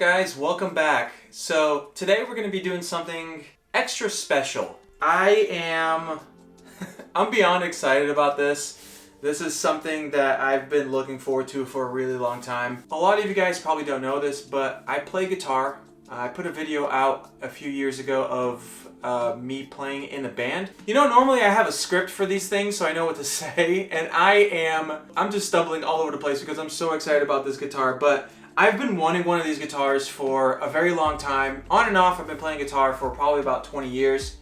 guys? Welcome back. So today we're going to be doing something extra special. I'm beyond excited about this. This is something that I've been looking forward to for a really long time. A lot of you guys probably don't know this, but I play guitar. I put a video out a few years ago of me playing in a band. You know, normally I have a script for these things so I know what to say, and I'm just stumbling all over the place because I'm so excited about this guitar. But I've been wanting one of these guitars for a very long time. On and off, I've been playing guitar for probably about 20 years,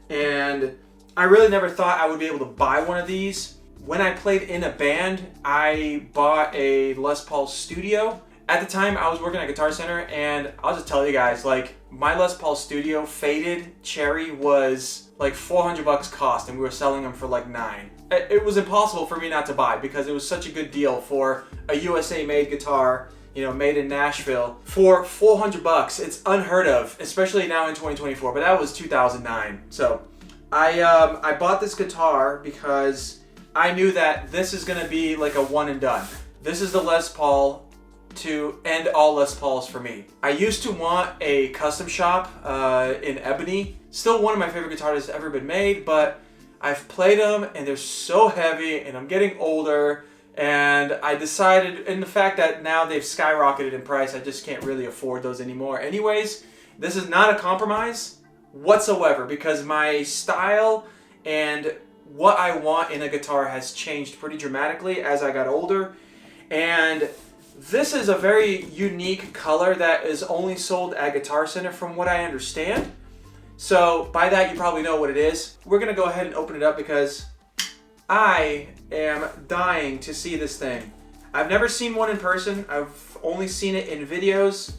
and I really never thought I would be able to buy one of these. When I played in a band, I bought a Les Paul Studio. At the time, I was working at Guitar Center, and I'll just tell you guys, like, my Les Paul Studio Faded Cherry was like $400 cost, and we were selling them for like $9. It was impossible for me not to buy because it was such a good deal for a USA-made guitar, you know, made in Nashville for $400. It's unheard of, especially now in 2024, but that was 2009. So I bought this guitar because I knew that this is gonna be like a one and done. This is the Les Paul to end all Les Pauls for me. I used to want a custom shop in Ebony. Still one of my favorite guitars that's ever been made, but I've played them and they're so heavy and I'm getting older, and I decided, in the fact that now they've skyrocketed in price, I just can't really afford those anymore. Anyways, this is not a compromise whatsoever because my style and what I want in a guitar has changed pretty dramatically as I got older. And this is a very unique color that is only sold at Guitar Center from what I understand. So by that you probably know what it is. We're gonna go ahead and open it up because I am dying to see this thing. I've never seen one in person. I've only seen it in videos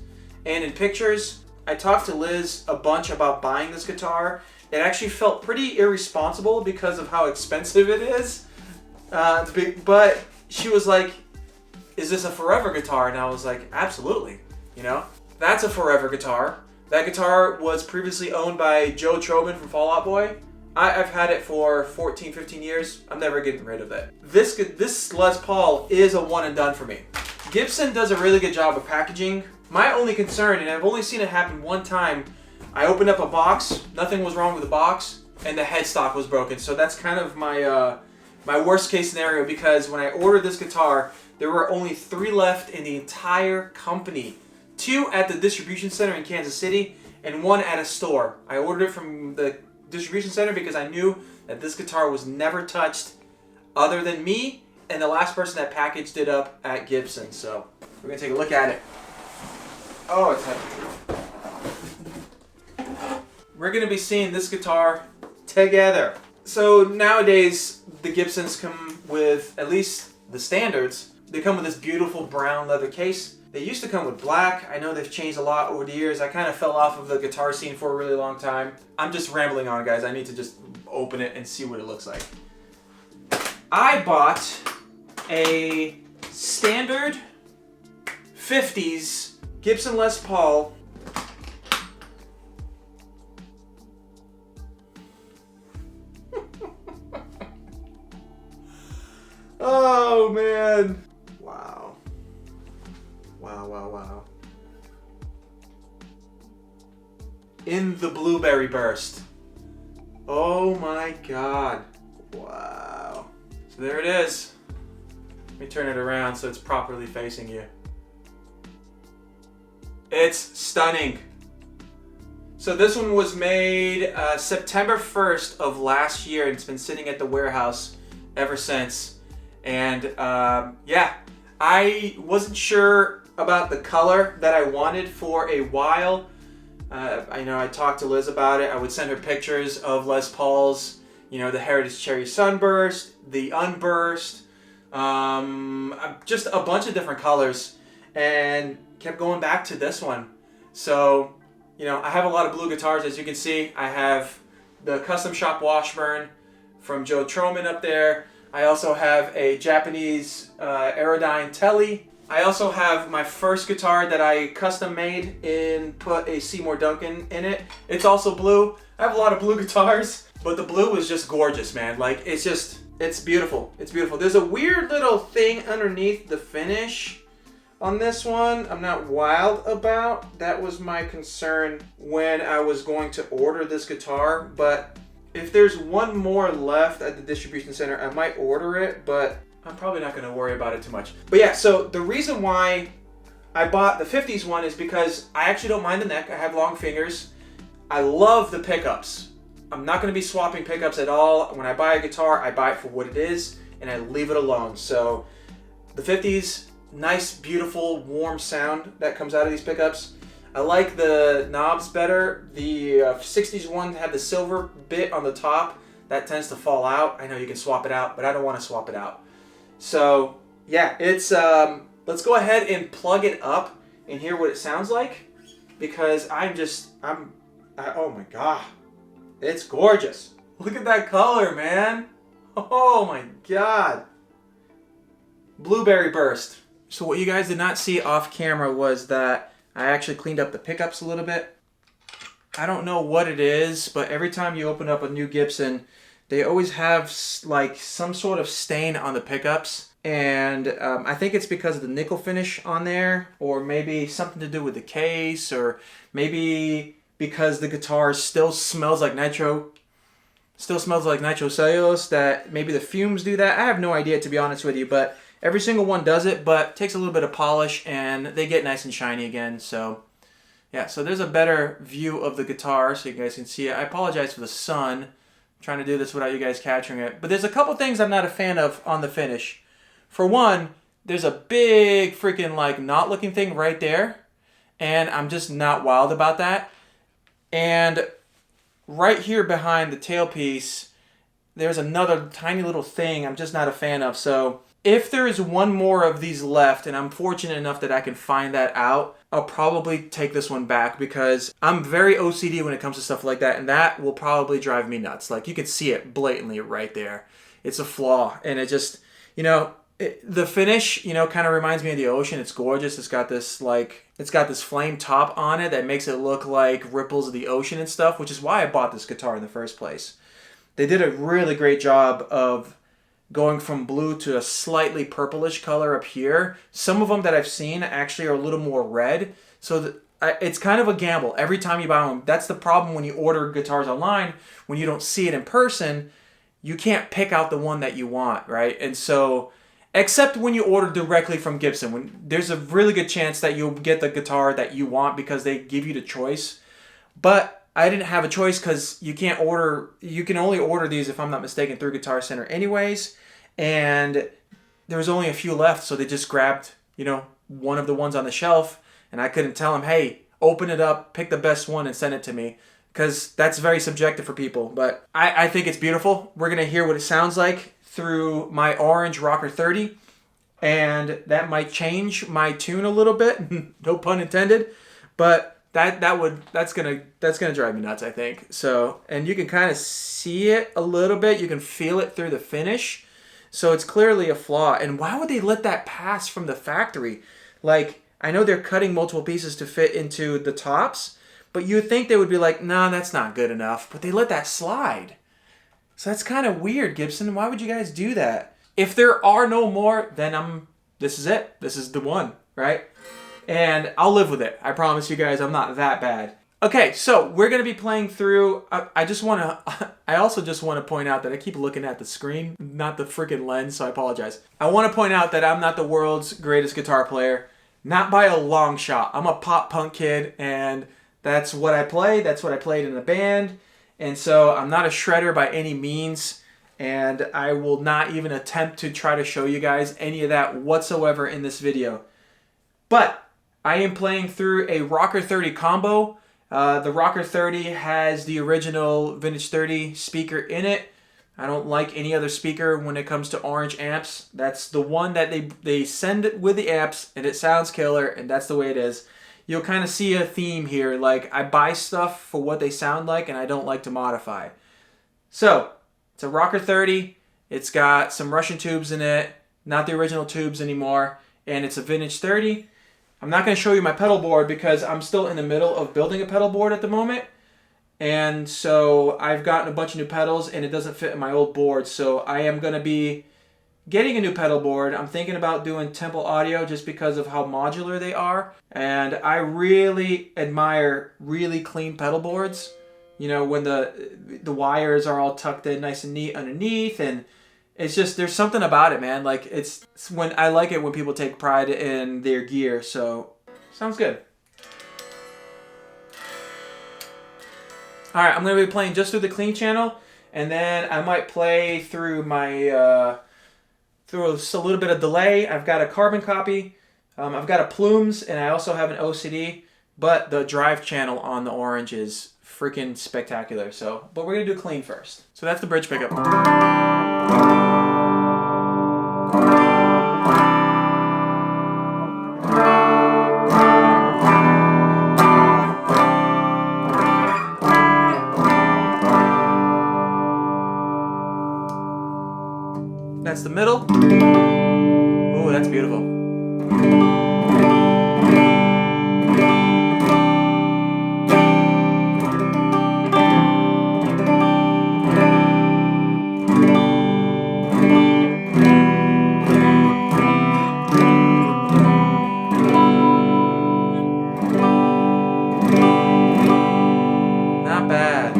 and in pictures. I talked to Liz a bunch about buying this guitar. It actually felt pretty irresponsible because of how expensive it is. But she was like, is this a forever guitar? And I was like, absolutely. You know, that's a forever guitar. That guitar was previously owned by Joe Trobin from Fall Out Boy. I've had it for 14, 15 years. I'm never getting rid of it. This Les Paul is a one and done for me. Gibson does a really good job of packaging. My only concern, and I've only seen it happen one time, I opened up a box, nothing was wrong with the box, and the headstock was broken. So that's kind of my my worst case scenario, because when I ordered this guitar, there were only 3 left in the entire company. 2 at the distribution center in Kansas City, and 1 at a store. I ordered it from the distribution center because I knew that this guitar was never touched other than me and the last person that packaged it up at Gibson. So we're gonna take a look at it. Oh, it's heavy. We're gonna be seeing this guitar together. So nowadays the Gibsons come with, at least the standards, they come with this beautiful brown leather case. They used to come with black. I know they've changed a lot over the years. I kind of fell off of the guitar scene for a really long time. I'm just rambling on, guys. I need to just open it and see what it looks like. I bought a standard 50s Gibson Les Paul. Oh man. Wow. Wow, wow, wow. In the Blueberry Burst. Oh my God. Wow. So there it is. Let me turn it around so it's properly facing you. It's stunning. So this one was made September 1st of last year, and it's been sitting at the warehouse ever since. And yeah, I wasn't sure about the color that I wanted for a while. I know I talked to Liz about it. I would send her pictures of Les Pauls, you know, the Heritage Cherry Sunburst, the Unburst, just a bunch of different colors, and kept going back to this one. So, you know, I have a lot of blue guitars, as you can see. I have the Custom Shop Washburn from Joe Trobin up there. I also have a Japanese Aerodyne Telly. I also have my first guitar that I custom made and put a Seymour Duncan in it. It's also blue. I have a lot of blue guitars, but the blue is just gorgeous, man. Like, it's just, it's beautiful. It's beautiful. There's a weird little thing underneath the finish on this one. I'm not wild about. That was my concern when I was going to order this guitar, but if there's one more left at the distribution center, I might order it, but I'm probably not going to worry about it too much. But yeah, so the reason why I bought the 50s one is because I actually don't mind the neck. I have long fingers. I love the pickups. I'm not going to be swapping pickups at all. When I buy a guitar, I buy it for what it is, and I leave it alone. So the 50s, nice, beautiful, warm sound that comes out of these pickups. I like the knobs better. The 60s one had the silver bit on the top. That tends to fall out. I know you can swap it out, but I don't want to swap it out. So yeah, it's let's go ahead and plug it up and hear what it sounds like, because oh my god, it's gorgeous. Look at that color, man. Oh my god. Blueberry burst. So what you guys did not see off camera was that I actually cleaned up the pickups a little bit. I don't know what it is, but every time you open up a new Gibson, they always have like some sort of stain on the pickups. And I think it's because of the nickel finish on there, or maybe something to do with the case, or maybe because the guitar still smells like nitrocellulose, that maybe the fumes do that. I have no idea, to be honest with you, but every single one does it, but it takes a little bit of polish and they get nice and shiny again. So yeah, so there's a better view of the guitar so you guys can see it. I apologize for the sun. I'm trying to do this without you guys capturing it. But there's a couple things I'm not a fan of on the finish. For one, there's a big freaking like knot looking thing right there, and I'm just not wild about that. And right here behind the tailpiece, there's another tiny little thing I'm just not a fan of. So if there is one more of these left, and I'm fortunate enough that I can find that out, I'll probably take this one back, because I'm very OCD when it comes to stuff like that, and that will probably drive me nuts. Like, you can see it blatantly right there. It's a flaw, and it just, the finish, kind of reminds me of the ocean. It's gorgeous. It's got this flame top on it that makes it look like ripples of the ocean and stuff, which is why I bought this guitar in the first place. They did a really great job of going from blue to a slightly purplish color up here. Some of them that I've seen actually are a little more red. So it's kind of a gamble every time you buy one. That's the problem when you order guitars online. When you don't see it in person, you can't pick out the one that you want, right? And so, except when you order directly from Gibson, there's a really good chance that you'll get the guitar that you want because they give you the choice. But I didn't have a choice, because you can only order these, if I'm not mistaken, through Guitar Center anyways. And there was only a few left, so they just grabbed, one of the ones on the shelf, and I couldn't tell them, hey, open it up, pick the best one and send it to me, because that's very subjective for people. But I think it's beautiful. We're going to hear what it sounds like through my orange Rocker 30, and that might change my tune a little bit, no pun intended, but that's gonna drive me nuts, I think. So, and you can kind of see it a little bit. You can feel it through the finish. So it's clearly a flaw. And why would they let that pass from the factory? Like, I know they're cutting multiple pieces to fit into the tops, but you'd think they would be like, nah, that's not good enough. But they let that slide. So that's kind of weird, Gibson. Why would you guys do that? If there are no more, then this is it. This is the one, right? And I'll live with it. I promise you guys, I'm not that bad. Okay, so we're going to be playing through. I also just want to point out that I keep looking at the screen, not the freaking lens, so I apologize. I want to point out that I'm not the world's greatest guitar player. Not by a long shot. I'm a pop punk kid, and that's what I play. That's what I played in a band. And so I'm not a shredder by any means. And I will not even attempt to try to show you guys any of that whatsoever in this video. But I am playing through a Rocker 30 combo. The Rocker 30 has the original Vintage 30 speaker in it. I don't like any other speaker when it comes to orange amps. That's the one that they send with the amps, and it sounds killer, and that's the way it is. You'll kind of see a theme here. Like, I buy stuff for what they sound like, and I don't like to modify. So, it's a Rocker 30. It's got some Russian tubes in it, not the original tubes anymore, and it's a Vintage 30. I'm not going to show you my pedal board because I'm still in the middle of building a pedal board at the moment. And so I've gotten a bunch of new pedals and it doesn't fit in my old board. So I am going to be getting a new pedal board. I'm thinking about doing Temple Audio just because of how modular they are. And I really admire really clean pedal boards. You know, when the wires are all tucked in nice and neat underneath, and it's just, there's something about it, man. Like, it's when I like it when people take pride in their gear. So, sounds good. All right, I'm gonna be playing just through the clean channel, and then I might play through my through a little bit of delay. I've got a carbon copy, I've got a plumes, and I also have an OCD. But the drive channel on the orange is freaking spectacular. So, but we're gonna do clean first. So that's the bridge pickup. That's the middle. Oh, that's beautiful. Not bad.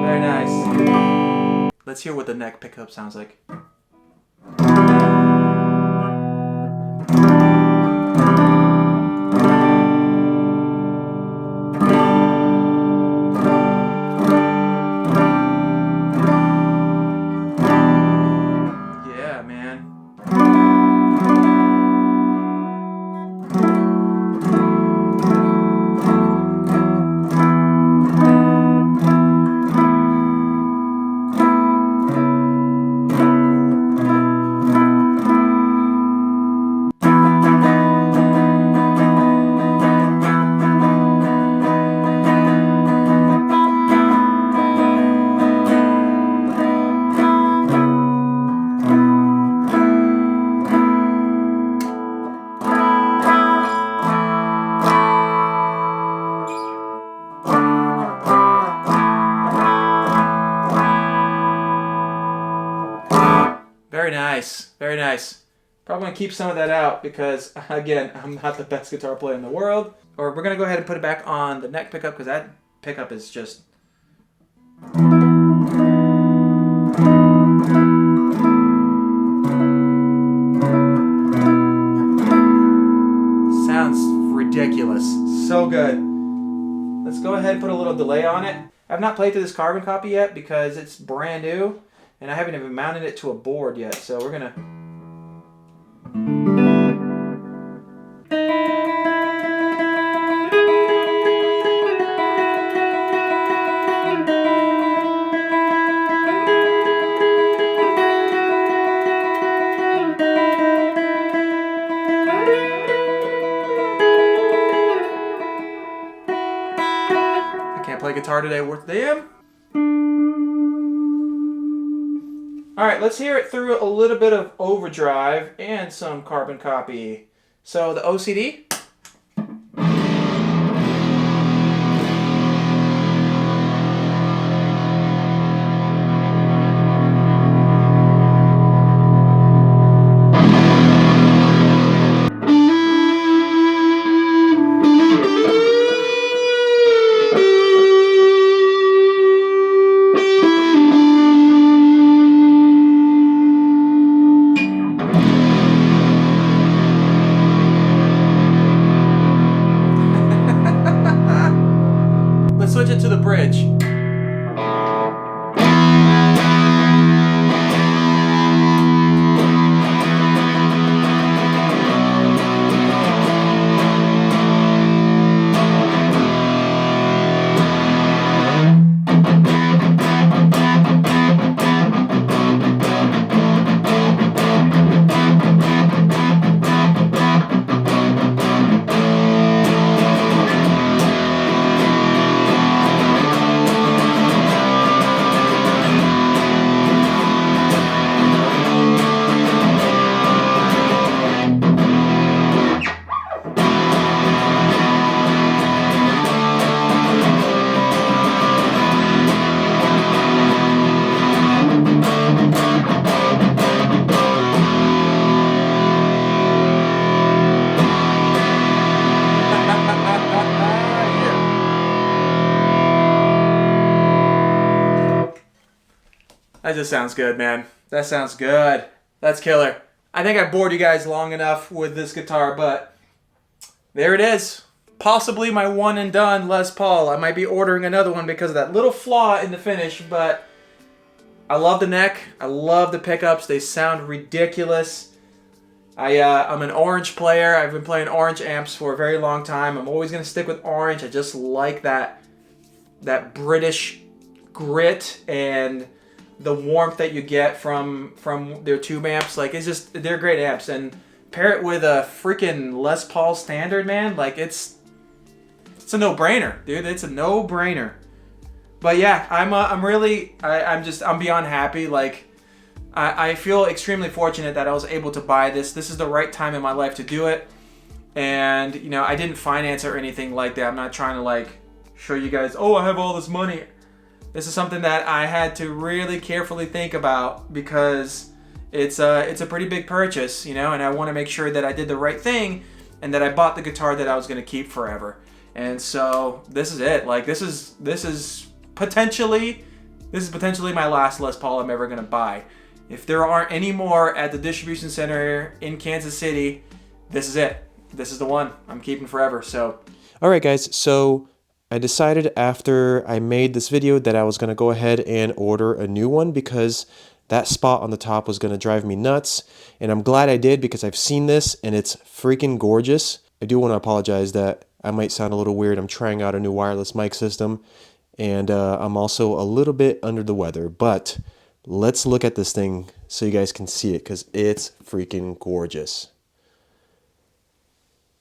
Very nice. Let's hear what the neck pickup sounds like. Very nice, very nice. Probably gonna keep some of that out because, again, I'm not the best guitar player in the world. Or we're gonna go ahead and put it back on the neck pickup because that pickup is just... sounds ridiculous. So good. Let's go ahead and put a little delay on it. I've not played through this carbon copy yet because it's brand new. And I haven't even mounted it to a board yet, so we're gonna... I can't play guitar today worth a damn. All right, let's hear it through a little bit of overdrive and some carbon copy. So the OCD. just sounds good, man. That sounds good. That's killer. I think I bored you guys long enough with this guitar, but there it is. Possibly my one and done Les Paul. I might be ordering another one because of that little flaw in the finish, but I love the neck. I love the pickups. They sound ridiculous. I'm an orange player. I've been playing orange amps for a very long time. I'm always going to stick with orange. I just like that British grit and the warmth that you get from their tube amps. Like, it's just, they're great amps. And pair it with a freaking Les Paul standard, man. Like, it's a no-brainer, dude. It's a no-brainer. But yeah, I'm beyond happy. Like, I feel extremely fortunate that I was able to buy this. This is the right time in my life to do it. And, you know, I didn't finance it or anything like that. I'm not trying to, like, show you guys, oh, I have all this money. This is something that I had to really carefully think about because it's a pretty big purchase, you know, and I want to make sure that I did the right thing and that I bought the guitar that I was going to keep forever. And so this is it. Like, this is potentially my last Les Paul I'm ever going to buy. If there aren't any more at the distribution center in Kansas City, this is it. This is the one I'm keeping forever. So, all right, guys. So I decided after I made this video that I was going to go ahead and order a new one because that spot on the top was going to drive me nuts. And I'm glad I did because I've seen this and it's freaking gorgeous. I do want to apologize that I might sound a little weird. I'm trying out a new wireless mic system and I'm also a little bit under the weather, but let's look at this thing so you guys can see it because it's freaking gorgeous.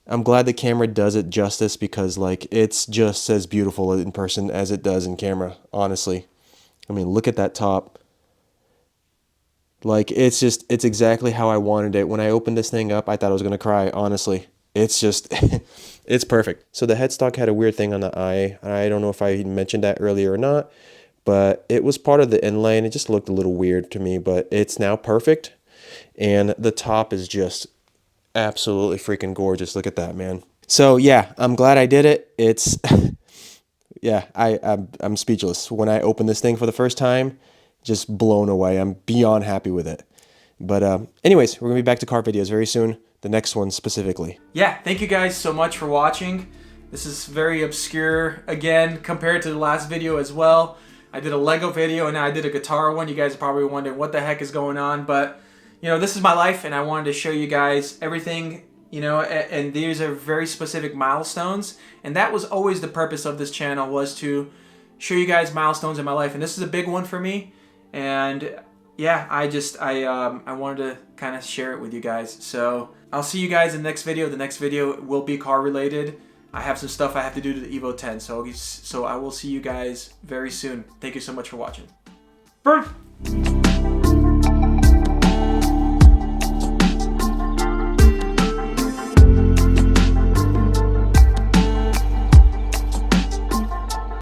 I'm glad the camera does it justice because, like, it's just as beautiful in person as it does in camera, honestly. I mean, look at that top. Like, it's exactly how I wanted it. When I opened this thing up, I thought I was going to cry, honestly. It's just, it's perfect. So the headstock had a weird thing on the eye. I don't know if I mentioned that earlier or not, but it was part of the inlay and it just looked a little weird to me, but it's now perfect. And the top is just absolutely freaking gorgeous. Look at that, man. So yeah, I'm glad I did it. It's, yeah, I'm speechless. When I opened this thing for the first time, just blown away. I'm beyond happy with it. But anyways, we're gonna be back to car videos very soon. The next one specifically. Yeah, thank you guys so much for watching. This is very obscure again compared to the last video as well. I did a Lego video and now I did a guitar one. You guys are probably wondering what the heck is going on, but you know, this is my life and I wanted to show you guys everything, you know, and these are very specific milestones, and that was always the purpose of this channel, was to show you guys milestones in my life, and this is a big one for me. And yeah, I wanted to kind of share it with you guys. So I'll see you guys in the next video. The next video will be car related. I have some stuff I have to do to the Evo 10, so I will see you guys very soon. Thank you so much for watching. Burn!